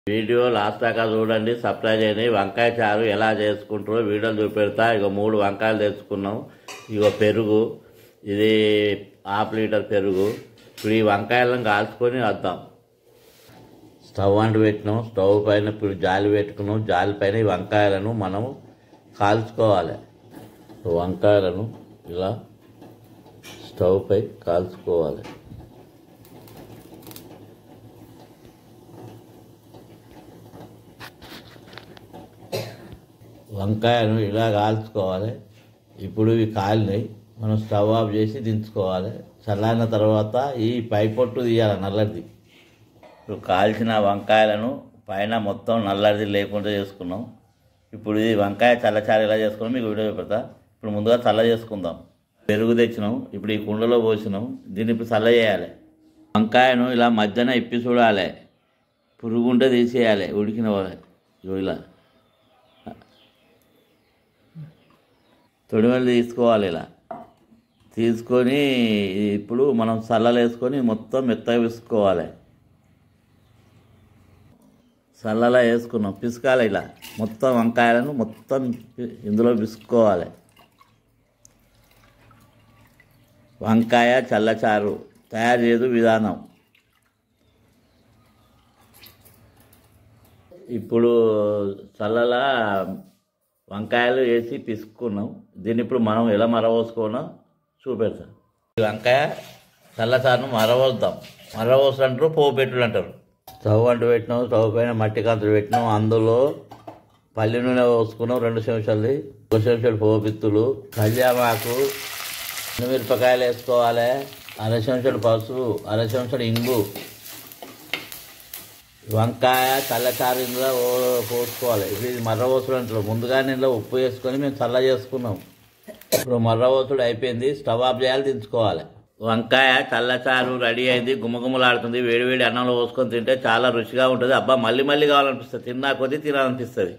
Video last దాకా చూడండి, subscribe చేయండి. వంకాయ చారు ఎలా చేసుకుంటారో వీడియోలు చూపెడతా. ఇక 3 వంకాయలు తెచ్చుకున్నాం. ఇగో పెరుగు, ఇది ½ లీటర్ పెరుగు. ఇప్పుడు ఈ వంకాయలను కాల్చుకొని వద్దాం. స్టవ్ అంటు పెట్టినాం. స్టవ్ పైన ఇప్పుడు జాలి పెట్టుకున్నాం. జాలి పైన ఈ వంకాయలను మనం కాల్చుకోవాలి. వంకాయలను ఇలా స్టవ్ పై కాల్చుకోవాలి. వంకాయను ఇలా కాల్చుకోవాలి. ఇప్పుడు ఇవి కాలినాయి, మనం స్టవ్ ఆఫ్ చేసి దించుకోవాలి. చల్లారిన తర్వాత ఈ పై పొట్టు తీయాలి, నల్లది. ఇప్పుడు కాల్చిన వంకాయలను పైన మొత్తం నల్లది లేకుండా చేసుకున్నాం. ఇప్పుడు ఇది వంకాయ చల్లచారు ఎలా చేసుకున్నాం మీకు వీడియో పెడతా. ఇప్పుడు ముందుగా చల్ల చేసుకుందాం. పెరుగు తెచ్చినాం, ఇప్పుడు ఈ కుండలో పోసినాం. దీన్ని ఇప్పుడు చల్ల చేయాలి. వంకాయను ఇలా మధ్యన ఇప్పి చూడాలి, పురుగు ఉంటే తీసేయాలి. ఉడికిన ఇలా తొడిమలు తీసుకోవాలి. ఇలా తీసుకొని ఇప్పుడు మనం చల్లలు వేసుకొని మొత్తం మెత్తగా పిసుకోవాలి. చల్లలా వేసుకున్నాం, పిసుకాలి. ఇలా మొత్తం వంకాయలను మొత్తం ఇందులో పిసుకోవాలి. వంకాయ చల్లచారు తయారు చేదు విధానం. ఇప్పుడు చల్లలా వంకాయలు వేసి పిసుకున్నాం. దీన్ని ఇప్పుడు మనం ఎలా మరవోసుకోనో చూపెడతాం. ఈ వంకాయ చల్లచారును మరవోద్దాం. మరవోసు అంటారు, పోపు పెట్టుడు అంటారు. స్టవ్ అంటు పెట్టినాం. స్టవ్ పైన మట్టి కంతులు పెట్టినాం. అందులో పల్లి నూనె పోసుకున్నాం 2 చెంచాలు. 1 చెంచాలు పోపిత్తులు, కళ్యామాకు, మిరపకాయలు వేసుకోవాలి. 1/2 చెంచాలు పసుపు, 1/2 చెంచాలు ఇంగు. వంకాయ చల్లచారు ఇందులో పోసుకోవాలి. ఇప్పుడు ఇది మర్రవోసుడు అంటారు. ముందుగానే ఇందులో ఉప్పు వేసుకొని మేము చల్ల చేసుకున్నాం. ఇప్పుడు మర్రవోసుడు అయిపోయింది, స్టవ్ ఆఫ్ చేయాలి, దించుకోవాలి. వంకాయ చల్లచారు రెడీ అయింది, గుమ్మగుమ్మలాడుతుంది. వేడి వేడి అన్నంలో పోసుకొని తింటే చాలా రుచిగా ఉంటుంది. అబ్బా మళ్ళీ మళ్ళీ కావాలనిపిస్తుంది, తిన్నా కొద్దీ తినాలనిపిస్తుంది.